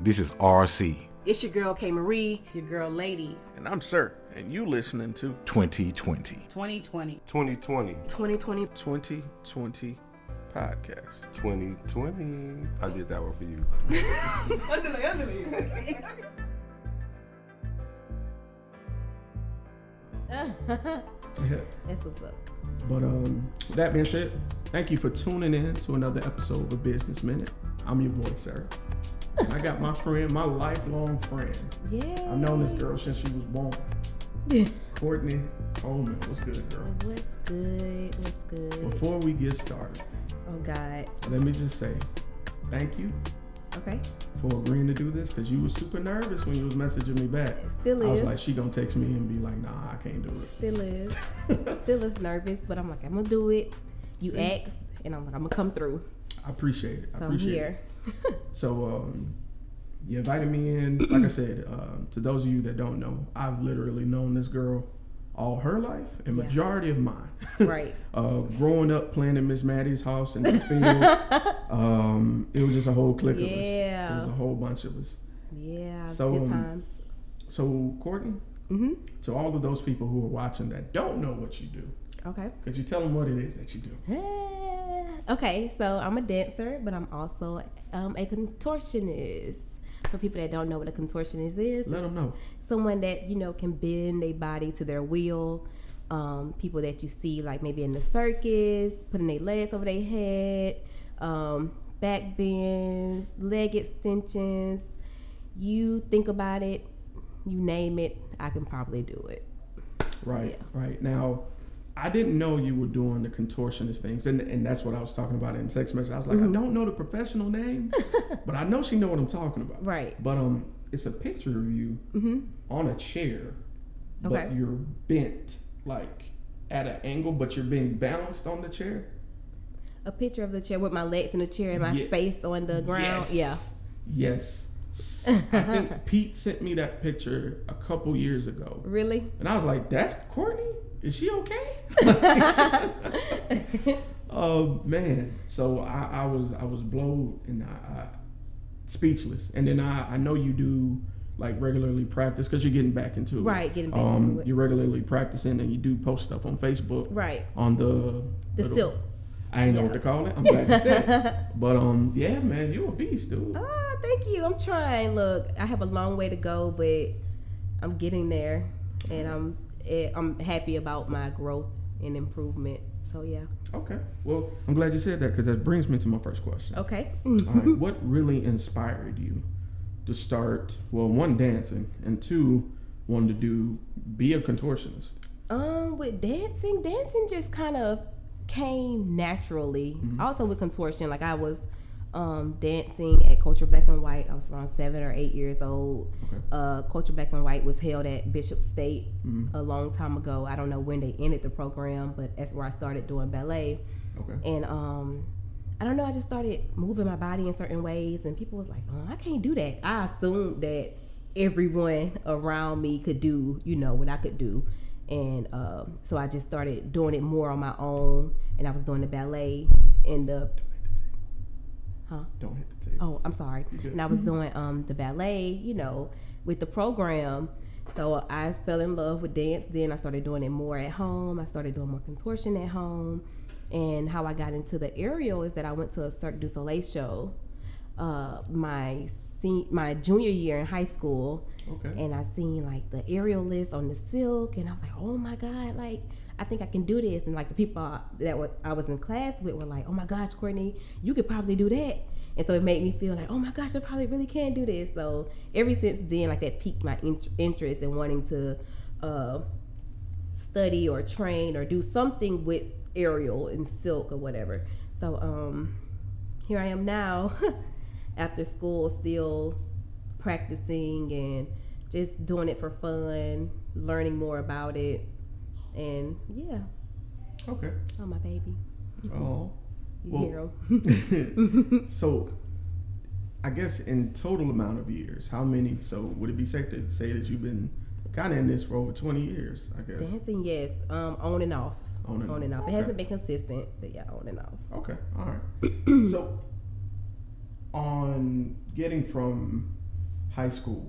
This is RC. It's your girl K Marie. Your girl Lady. And I'm Sirr, and you listening to 2020. 2020. 2020. 2020. 2020 podcast. 2020. I did that one for you. That's what's up. But with that being said, thank you for tuning in to another episode of Business Minute. I'm your boy, Sirr. And I got my friend, my lifelong friend. Yeah. I've known this girl since she was born. Courtney Coleman. What's good, girl? What's good? What's good? Before we get started, Oh, God. let me just say thank you Okay. for agreeing to do this, because you were super nervous when you was messaging me back. Still I was is. like, she gonna text me and be like, nah, I can't do it. Still is. Still is nervous, but I'm like, I'm going to do it. You asked, and I'm like, I'm going to come through. I appreciate it. I So I'm appreciate here. it. So you invited me in. Like I said, to those of you that don't know, I've literally known this girl all her life and Yeah. majority of mine. Right. Growing up playing in Miss Maddie's house in the field, it was just a whole clique of us. Yeah. It was a whole bunch of us. Yeah. So, Good times. So Courtney, Mm-hmm. to all of those people who are watching that don't know what you do, Okay. could you tell them what it is that you do? Okay, so I'm a dancer, but I'm also a contortionist. For people that don't know what a contortionist is, Let them know. someone that can bend their body to their will. People that you see like maybe in the circus, putting their legs over their head, back bends, leg extensions. You think about it, you name it, I can probably do it. Right, Yeah. right. Now, I didn't know you were doing the contortionist things, and that's what I was talking about in text message. I was like, I don't know the professional name, but I know she know what I'm talking about. Right. But it's a picture of you on a chair, but Okay. you're bent like at an angle, but you're being balanced on the chair. A picture of the chair with my legs in the chair and my Yeah. face on the ground. Yes. I think Pete sent me that picture a couple years ago. Yeah. Really? And I was like, that's Courtney? Is she okay? Oh man. So I was blown and I speechless. And then I know you do like regularly practice because you're getting back into it. Right, getting back into it. You're regularly practicing and you do post stuff on Facebook. Right. On the The silk. I ain't know what to call it. I'm glad you said it. But yeah, man, you a beast, dude. Oh, thank you. I'm trying. Look, I have a long way to go, but I'm getting there, and I'm happy about my growth and improvement. So yeah. Okay. Well, I'm glad you said that because that brings me to my first question. Okay. All right. What really inspired you to start, well, one, dancing, and two, wanting to be a contortionist? With dancing just kind of came naturally. Also with contortion, like I was dancing at Culture Black and White. I was around 7 or 8 years old. Okay. Culture Black and White was held at Bishop State a long time ago. I don't know when they ended the program, but that's where I started doing ballet. Okay. And I don't know, I just started moving my body in certain ways, and people was like, oh, I can't do that. I assumed that everyone around me could do, what I could do. And so I just started doing it more on my own, and I was doing the ballet and the... Don't hit the table. Oh, I'm sorry. And I was doing the ballet, with the program. So I fell in love with dance. Then I started doing it more at home. I started doing more contortion at home. And how I got into the aerial is that I went to a Cirque du Soleil show my junior year in high school. Okay. And I seen like the aerial list on the silk, and I was like, oh my God, like I think I can do this. And like the people that I was in class with were like, oh my gosh, Courtney, you could probably do that. And so it made me feel like, oh my gosh, I probably really can do this. So ever since then, like that piqued my interest in wanting to study or train or do something with aerial and silk or whatever. So here I am now after school, still practicing and just doing it for fun, learning more about it, and yeah. Okay. Oh, my baby. Oh. You hear him. So, I guess in total amount of years, how many? So, would it be safe to say that you've been kind of in this for over 20 years? I guess. Dancing, yes. On and off. On and off. Okay. It hasn't been consistent, but yeah, on and off. Okay. All right. So, on getting from high school,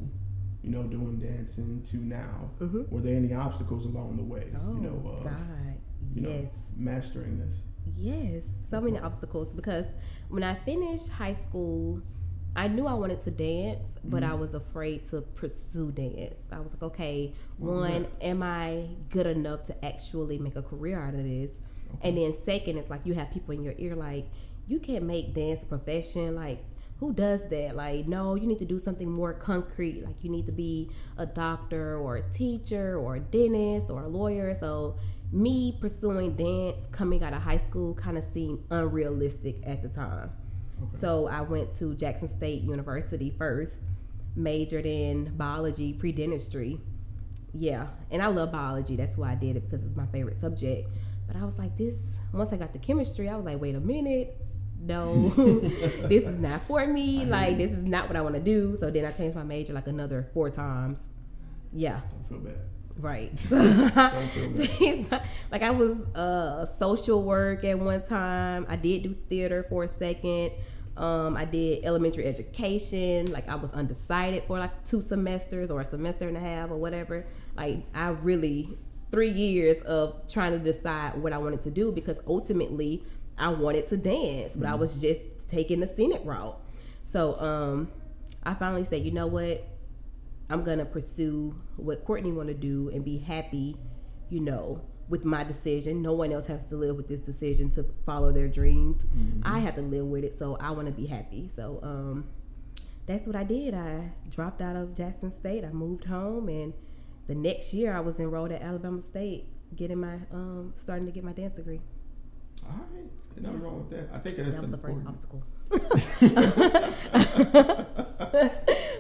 you know, doing dancing to now, Mm-hmm. were there any obstacles along the way? Oh, You know, God. you know, Yes. mastering this. Yes. So many obstacles because when I finished high school, I knew I wanted to dance, but I was afraid to pursue dance. I was like, okay, one, am I good enough to actually make a career out of this? And then second, it's like you have people in your ear like, you can't make dance a profession. Like, who does that? Like, no, you need to do something more concrete. Like, you need to be a doctor or a teacher or a dentist or a lawyer. So me pursuing dance coming out of high school kind of seemed unrealistic at the time. So I went to Jackson State University first, majored in biology, pre-dentistry. Yeah, and I love biology. That's why I did it, because it's my favorite subject. But I was like, once I got to chemistry, I was like, wait a minute. No, this is not for me. Like, this is not what I want to do. So then I changed my major like another 4 times. Yeah. Don't feel bad. Right. Don't feel bad. Like, I was social work at one time. I did do theater for a second. I did elementary education. Like, I was undecided for like 2 semesters or a semester and a half or whatever. Like, I really 3 years of trying to decide what I wanted to do, because ultimately I wanted to dance, but I was just taking the scenic route. So I finally said, you know what? I'm going to pursue what Courtney want to do and be happy, you know, with my decision. No one else has to live with this decision to follow their dreams. I have to live with it, so I want to be happy. So that's what I did. I dropped out of Jackson State. I moved home, and the next year I was enrolled at Alabama State, getting my starting to get my dance degree. All right, there's nothing wrong with that. I think that's That was the first important. obstacle.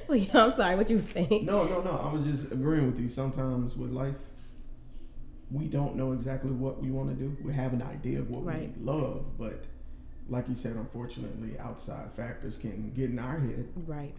Well, yeah, I'm sorry, what you were saying? No. I was just agreeing with you. Sometimes with life, we don't know exactly what we want to do. We have an idea of what we love, but like you said, unfortunately, outside factors can get in our head,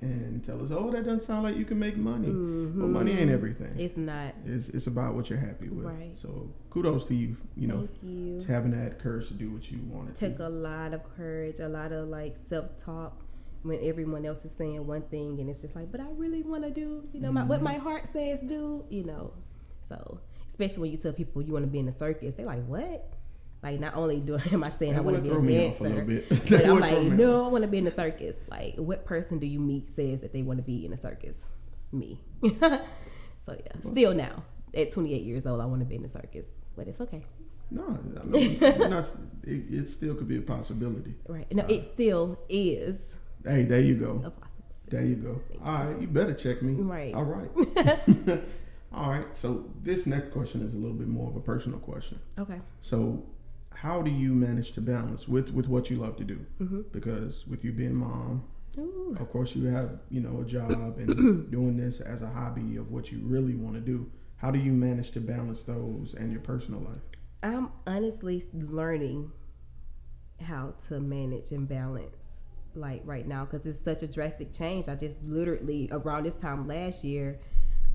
and tell us, "Oh, that doesn't sound like you can make money." But money ain't everything. It's not. It's about what you're happy with. Right. So kudos to you. You know, Thank you. to having that courage to do what you wanted to. Took a lot of courage, a lot of like self-talk when everyone else is saying one thing, and it's just like, but I really want to do, you know, what my heart says do, you know. So especially when you tell people you want to be in the circus, they're like, what? Like, not only am I saying I want to be a dancer, but I'm like, no, I want to be in the circus. Like, what person do you meet says that they want to be in a circus? Me. So yeah, still now at 28 years old, I want to be in the circus, but it's okay. No, I mean, it still could be a possibility. Right. No, it still is. Hey, there you go. A possibility. There you go. All right, you better check me. Right. All right. All right. So this next question is a little bit more of a personal question. Okay. So, how do you manage to balance with what you love to do? Because with you being mom, of course you have, you know, a job and doing this as a hobby of what you really want to do. How do you manage to balance those and your personal life? I'm honestly learning how to manage and balance, like, right now, because it's such a drastic change. I just literally, around this time last year,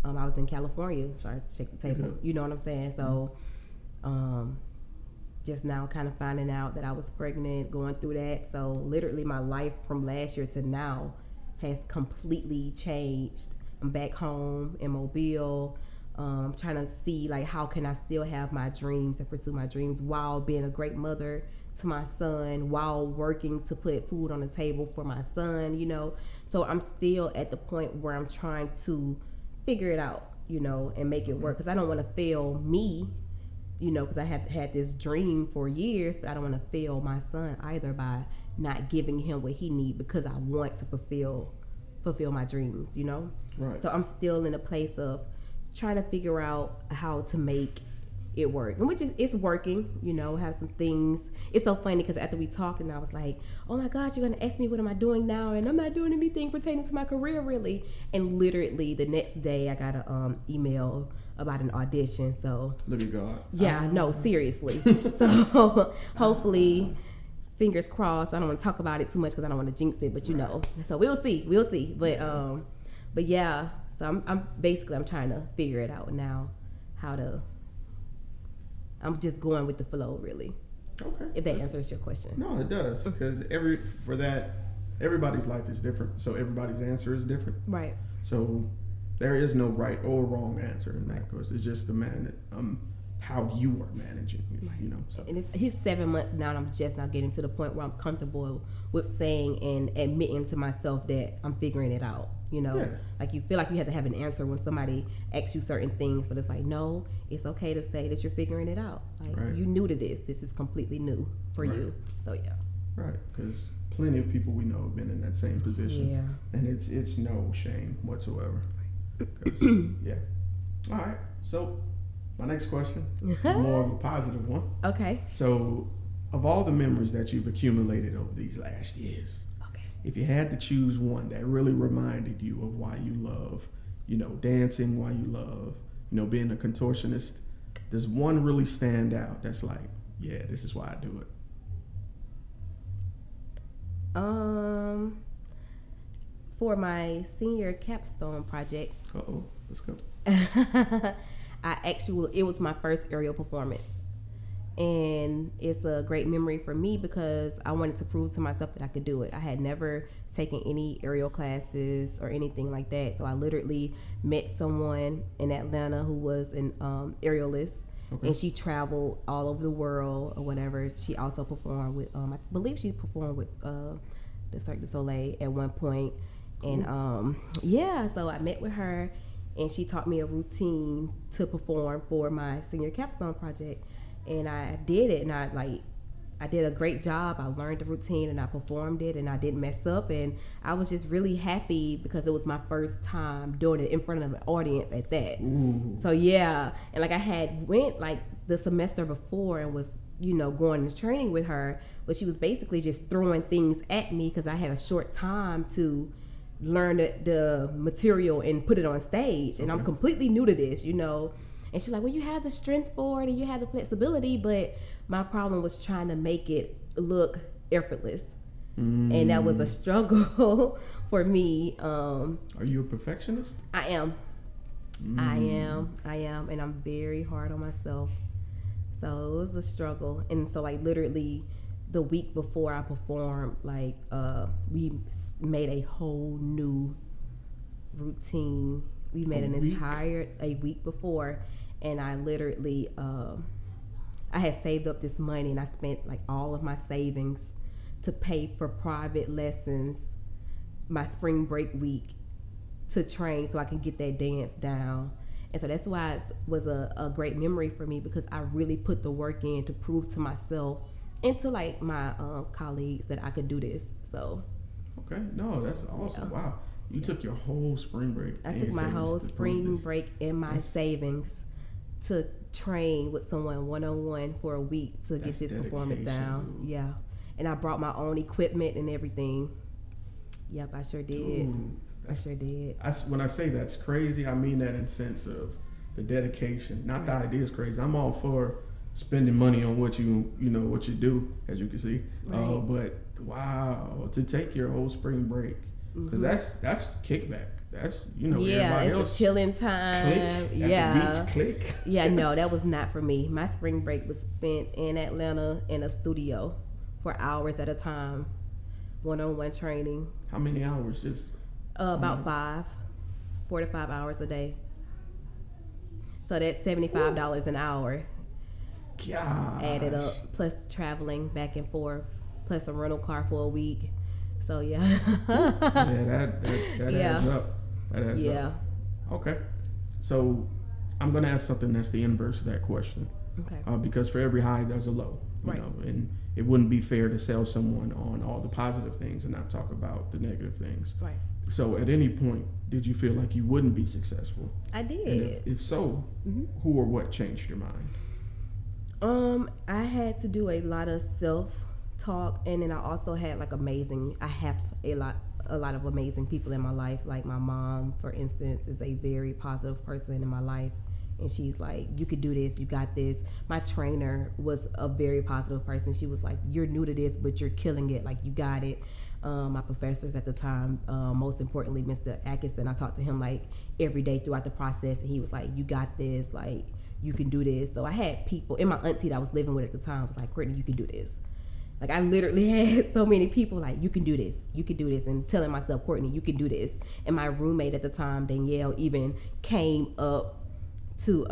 I was in California, so I checked the table. You know what I'm saying? So just now kind of finding out that I was pregnant, going through that. So literally my life from last year to now has completely changed. I'm back home in Mobile. I'm trying to see, like, how can I still have my dreams and pursue my dreams while being a great mother to my son, while working to put food on the table for my son, you know. So I'm still at the point where I'm trying to figure it out, you know, and make it work, because I don't want to fail me, you know, because I had this dream for years, but I don't want to fail my son either by not giving him what he needs, because I want to fulfill my dreams, you know. Right. So I'm still in a place of trying to figure out how to make it work, and which is, it's working, you know. Have some things. It's so funny because after we talked, and I was like, oh my God, you're gonna ask me what am I doing now, and I'm not doing anything pertaining to my career really. And literally the next day I got a email about an audition. So look at God. Yeah, no, seriously. So hopefully, fingers crossed. I don't want to talk about it too much because I don't want to jinx it, but you know. So we'll see. But yeah. So I'm basically trying to figure it out now, how to. I'm just going with the flow, really. Okay. If that answers your question. No, it does, because everybody's life is different, so everybody's answer is different. Right. So there is no right or wrong answer in that, because it's just how you are managing it, you know. So. And he's 7 months now, and I'm just now getting to the point where I'm comfortable with saying and admitting to myself that I'm figuring it out, you know. Yeah. Like, you feel like you have to have an answer when somebody asks you certain things, but it's like, no, it's okay to say that you're figuring it out. Like, you new to this. This is completely new for you. So, yeah. Right, because plenty of people we know have been in that same position. Yeah. And it's no shame whatsoever. Yeah. All right, so my next question, more of a positive one. Okay. So, of all the memories that you've accumulated over these last years, if you had to choose one that really reminded you of why you love, you know, dancing, why you love, you know, being a contortionist, does one really stand out that's like, yeah, this is why I do it? For my senior capstone project. Let's go. It was my first aerial performance, and it's a great memory for me because I wanted to prove to myself that I could do it. I had never taken any aerial classes or anything like that, so I literally met someone in Atlanta who was an aerialist. And she traveled all over the world or whatever. She also performed with, I believe she performed with the Cirque du Soleil at one point. And so I met with her, and she taught me a routine to perform for my senior capstone project. And I did it, and I did a great job. I learned the routine, and I performed it, and I didn't mess up. And I was just really happy because it was my first time doing it in front of an audience at that. Ooh. So yeah, and like I had went like the semester before and was, you know, going to training with her, but she was basically just throwing things at me because I had a short time to learn the material and put it on stage. And I'm completely new to this, you know. And she's like, well, you have the strength for it and you have the flexibility, but my problem was trying to make it look effortless. And that was a struggle for me. Are you a perfectionist? I am. I am. And I'm very hard on myself. So it was a struggle. And so like literally the week before I performed, like we made a whole new routine. We made a week before, and I literally I had saved up this money, and I spent like all of my savings to pay for private lessons my spring break week to train so I can get that dance down. And so that's why it was a great memory for me, because I really put the work in to prove to myself and to like my colleagues that I could do this. So okay, no, that's awesome. Yeah. Wow, you took your whole spring break. I took my whole spring break and my savings to train with someone one-on-one for a week to get this performance down. Dude. Yeah, and I brought my own equipment and everything. Yep, I sure did. Dude, I sure did. When I say that's crazy, I mean that in sense of the dedication. Not the idea is crazy. I'm all for spending money on what you what you do, as you can see. Right. But wow, to take your whole spring break, because that's kickback. That's everybody it's else a chilling time. Click, at the beach, click. Yeah, no, that was not for me. My spring break was spent in Atlanta in a studio for hours at a time, one-on-one training. How many hours? Just about 4 to 5 hours a day. So that's $75 an hour. Gosh. Added up, plus traveling back and forth, plus a rental car for a week. So yeah. that adds up. That adds up. Okay. So I'm gonna ask something that's the inverse of that question. Okay. Because for every high there's a low. You know, and it wouldn't be fair to sell someone on all the positive things and not talk about the negative things. Right. So at any point, did you feel like you wouldn't be successful? I did. And if so, who or what changed your mind? I had to do a lot of self-talk, and then I also had I have a lot of amazing people in my life. Like my mom, for instance, is a very positive person in my life, and she's like, you could do this, you got this. My trainer was a very positive person. She was like, you're new to this, but you're killing it, like you got it. My professors at the time, most importantly, Mr. Atkinson, I talked to him like every day throughout the process, and he was like, you got this, like you can do this. So I had people, and my auntie that I was living with at the time was like, Courtney, you can do this. Like I literally had so many people like, you can do this, and telling myself, Courtney, you can do this. And my roommate at the time, Danielle, even came up to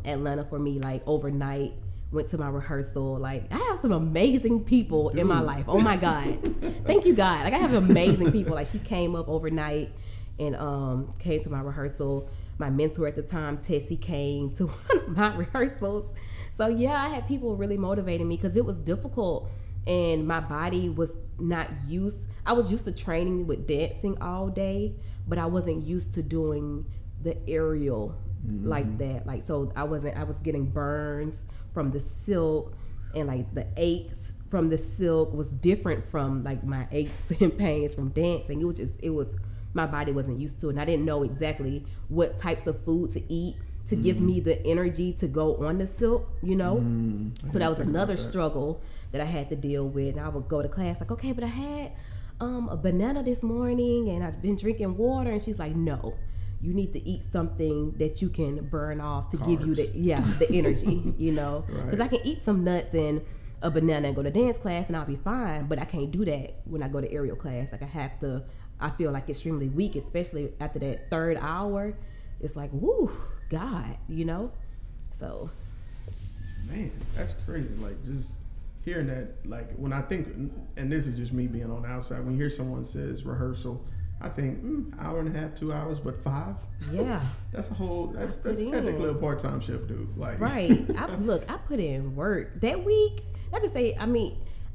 Atlanta for me like overnight, went to my rehearsal. Like I have some amazing people in my life. Oh my God. Thank you, God. Like I have amazing people. Like she came up overnight and came to my rehearsal. My mentor at the time, Tessie, came to one of my rehearsals. So yeah, I had people really motivating me because it was difficult and my body was not used. I was used to training with dancing all day, but I wasn't used to doing the aerial like that. Like, so I was getting burns from the silk, and like the aches from the silk was different from like my aches and pains from dancing. It was my body wasn't used to it, and I didn't know exactly what types of food to eat to give me the energy to go on the silk, you know? So that was another struggle that I had to deal with. And I would go to class like, okay, but I had a banana this morning and I've been drinking water. And she's like, no, you need to eat something that you can burn off to give you the energy, you know? Because I can eat some nuts and a banana and go to dance class and I'll be fine, but I can't do that when I go to aerial class. Like I feel like extremely weak, especially after that third hour. It's like, woo, God, you know? So. Man, that's crazy. Like, just hearing that, like, when I think, and this is just me being on the outside, when you hear someone says rehearsal, I think, hour and a half, 2 hours, but 5? Yeah. That's technically a part-time shift, dude. Like. Right. I put in work. That week, not to say,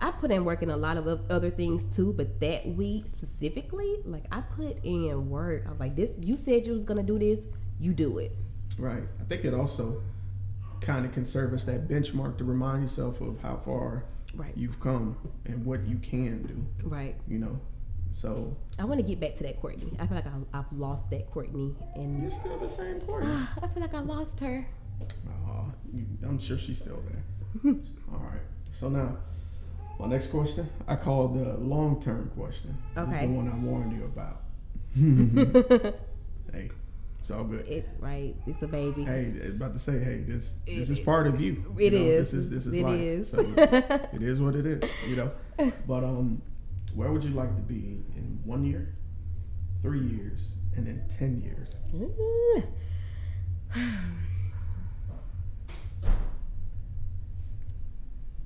I put in work in a lot of other things too, but that week specifically, like, I put in work. I was like, you said you was going to do this, you do it. Right. I think it also kind of can serve as that benchmark to remind yourself of how far you've come and what you can do. Right. You know, so. I want to get back to that Courtney. I feel like I've lost that Courtney. And you're still the same Courtney. I feel like I lost her. I'm sure she's still there. All right. So now, my next question, I call the long-term question. Okay. This is the one I warned you about. Hey. It's all good. It's a baby. Hey, about to say, hey, this is part of you. It is. This is life. Is. So it is what it is, you know. But where would you like to be in 1 year, 3 years, and in 10 years?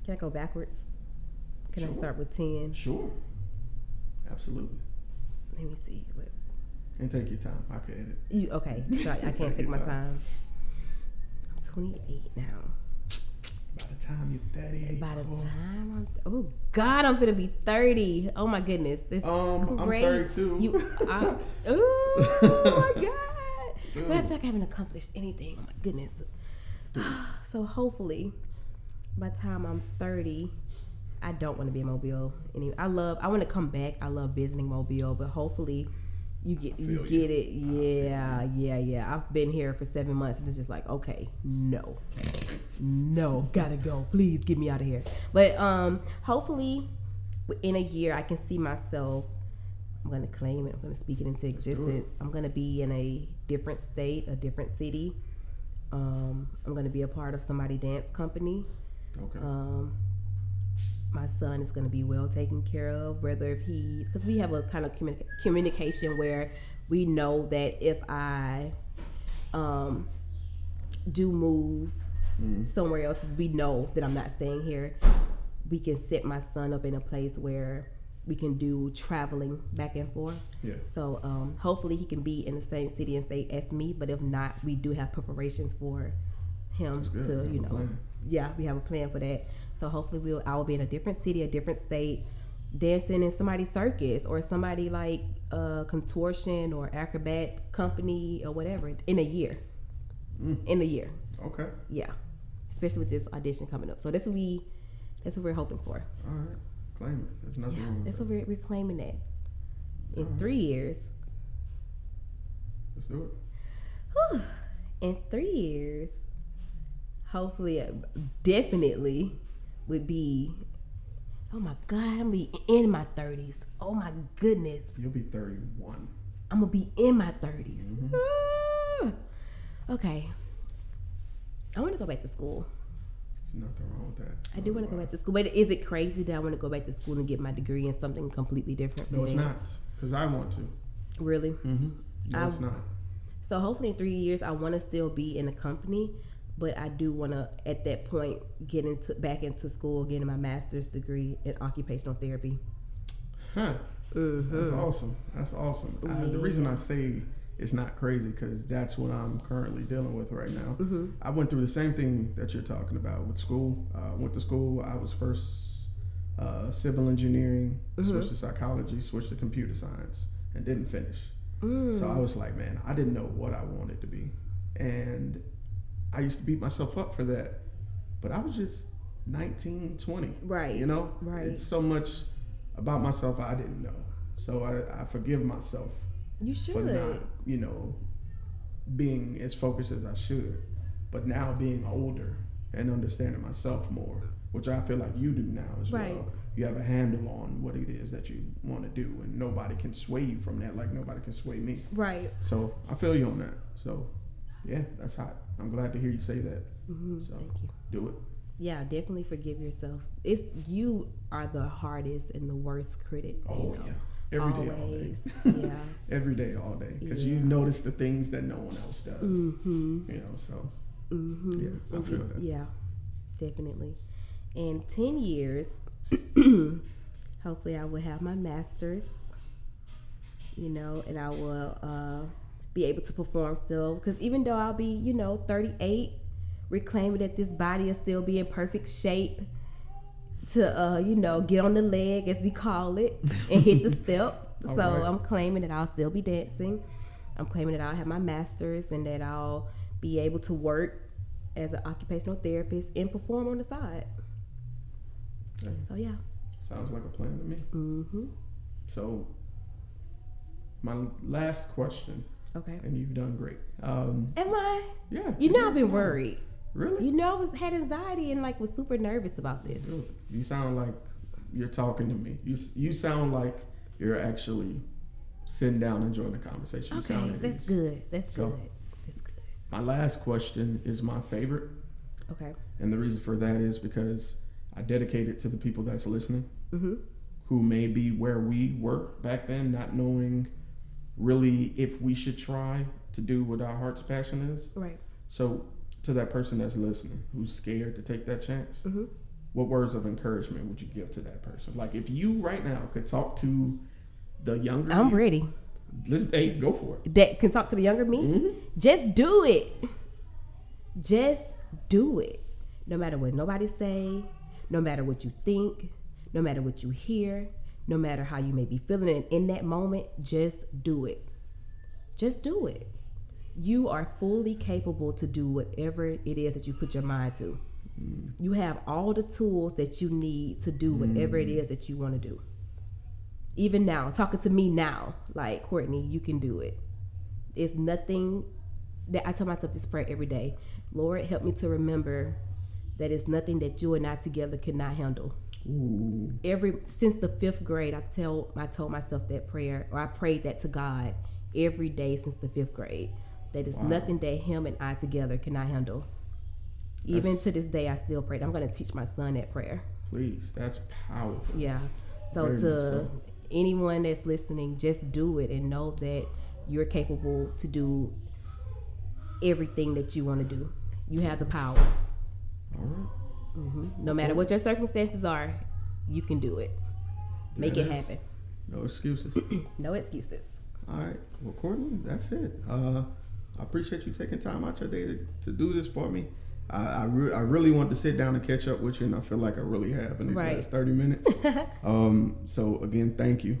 Can I go backwards? Can I start with 10? Sure. Absolutely. Let me see. And take your time. I can edit. Okay. So I can't take my time. I'm 28 now. By the time you're 38. By the time oh God, I'm gonna be 30. Oh my goodness. This I'm 32. Oh my God. Dude. But I feel like I haven't accomplished anything. Oh my goodness. So hopefully by the time I'm 30, I don't want to be in Mobile anymore. I want to come back. I love visiting Mobile, but hopefully you get it. Yeah. I've been here for 7 months and it's just like, okay, no, gotta go. Please get me out of here. But hopefully in a year I can see myself. I'm gonna claim it. I'm gonna speak it into existence. I'm gonna be in a different state, a different city. I'm gonna be a part of somebody's dance company. Okay. My son is going to be well taken care of, whether if because we have a kind of communication where we know that if I do move somewhere else, because we know that I'm not staying here, we can set my son up in a place where we can do traveling back and forth. Yeah. So hopefully he can be in the same city and state as me, but if not, we do have preparations for him to, you know, we have a plan for that. So hopefully I will be in a different city, a different state, dancing in somebody's circus or somebody like contortion or acrobatic company or whatever in a year. In a year. Okay. Yeah. Especially with this audition coming up. So that's what we're hoping for. All right. Claim it. There's nothing wrong with that's what we're claiming that. In 3 years. Let's do it. Whew. In 3 years, hopefully, definitely would be, oh my God, I'm going to be in my 30s. Oh my goodness. You'll be 31. I'm going to be in my 30s. Okay. I want to go back to school. There's nothing wrong with that. I do want to go back to school, but is it crazy that I want to go back to school and get my degree in something completely different? No, it's not. Because I want to. Really? Mm-hmm. No, it's not. So hopefully in 3 years, I want to still be in a company, but I do want to, at that point, get back into school, getting my master's degree in occupational therapy. Huh. Mm-hmm. That's awesome. That's awesome. The reason I say it's not crazy because that's what I'm currently dealing with right now. Mm-hmm. I went through the same thing that you're talking about with school. Went to school. I was first civil engineering, switched to psychology, switched to computer science, and didn't finish. So I was like, man, I didn't know what I wanted to be. And I used to beat myself up for that. But I was just 19, 20. Right. You know? Right. It's so much about myself I didn't know. So I forgive myself. You should. For not, being as focused as I should. But now being older and understanding myself more, which I feel like you do now as well. You have a handle on what it is that you want to do, and nobody can sway you from that like nobody can sway me. Right. So I feel you on that. So, yeah, that's hot. I'm glad to hear you say that. Mm-hmm. So thank you. Do it. Yeah, definitely forgive yourself. You are the hardest and the worst critic. Oh, yeah. Every day, all day. Yeah. Every day, all day. Because you notice the things that no one else does. Mm-hmm. So. Mm-hmm. Yeah, I feel that. Yeah, definitely. In 10 years, hopefully I will have my master's, and I will be able to perform still. Because even though I'll be, 38, reclaiming that this body will still be in perfect shape to, get on the leg, as we call it, and hit the step. So right. I'm claiming that I'll still be dancing. I'm claiming that I'll have my master's and that I'll be able to work as an occupational therapist and perform on the side. Okay. So, yeah. Sounds like a plan to me. Mm-hmm. So, my last question. Okay. And you've done great. Am I? Yeah. I've been worried. Really? I had anxiety and was super nervous about this. You sound like you're talking to me. You sound like you're actually sitting down enjoying the conversation. Okay, that's good. That's good. My last question is my favorite. Okay. And the reason for that is because I dedicate it to the people that's listening, who may be where we were back then, not knowing really if we should try to do what our heart's passion is. Right. So to that person that's listening, who's scared to take that chance, what words of encouragement would you give to that person? Like if you right now could talk to the younger I'm ready. Hey, go for it. That can talk to the younger me? Just do it. Just do it. No matter what nobody say, no matter what you think, no matter what you hear, no matter how you may be feeling it in that moment, just do it. Just do it. You are fully capable to do whatever it is that you put your mind to. You have all the tools that you need to do whatever it is that you want to do. Even now, talking to me now, like, Courtney, you can do it. It's nothing that I tell myself this prayer every day. Lord, help me to remember that it's nothing that you and I together cannot handle. Ooh. Since the 5th grade, I told myself that prayer, or I prayed that to God every day since the 5th grade. That it's nothing that him and I together cannot handle. Even to this day, I still pray. I'm going to teach my son that prayer. Please, that's powerful. Yeah. So anyone that's listening, just do it and know that you're capable to do everything that you want to do. You have the power. All right. No matter what your circumstances are, you can do it. Make it happen. No excuses. No excuses. All right. Well, Courtney, that's it. I appreciate you taking time out your day to do this for me. I really want to sit down and catch up with you, and I feel like I really have in these last 30 minutes. So again, thank you.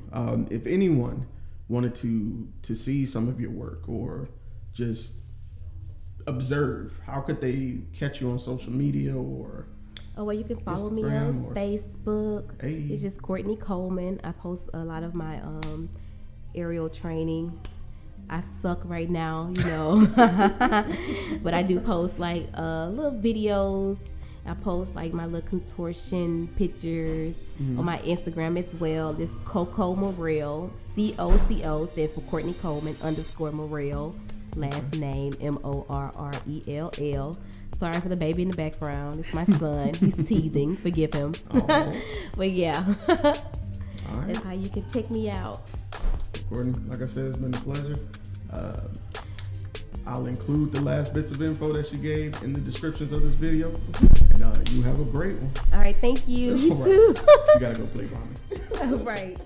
If anyone wanted to see some of your work or just observe, how could they catch you on social media or? Oh, well, you can follow me on Facebook. Hey. It's just Courtney Coleman. I post a lot of my aerial training. I suck right now, but I do post little videos. I post my little contortion pictures on my Instagram as well. This Coco Morrell, COCO stands for Courtney Coleman _ Morrell, last name Morrell. Sorry for the baby in the background. It's my son. He's teething. Forgive him. Oh. But yeah, All right. that's how you can check me out. Courtney, like I said, it's been a pleasure. I'll include the last bits of info that she gave in the descriptions of this video. And you have a great one. All right, thank you. You All right. too. You gotta go play mommy. All right.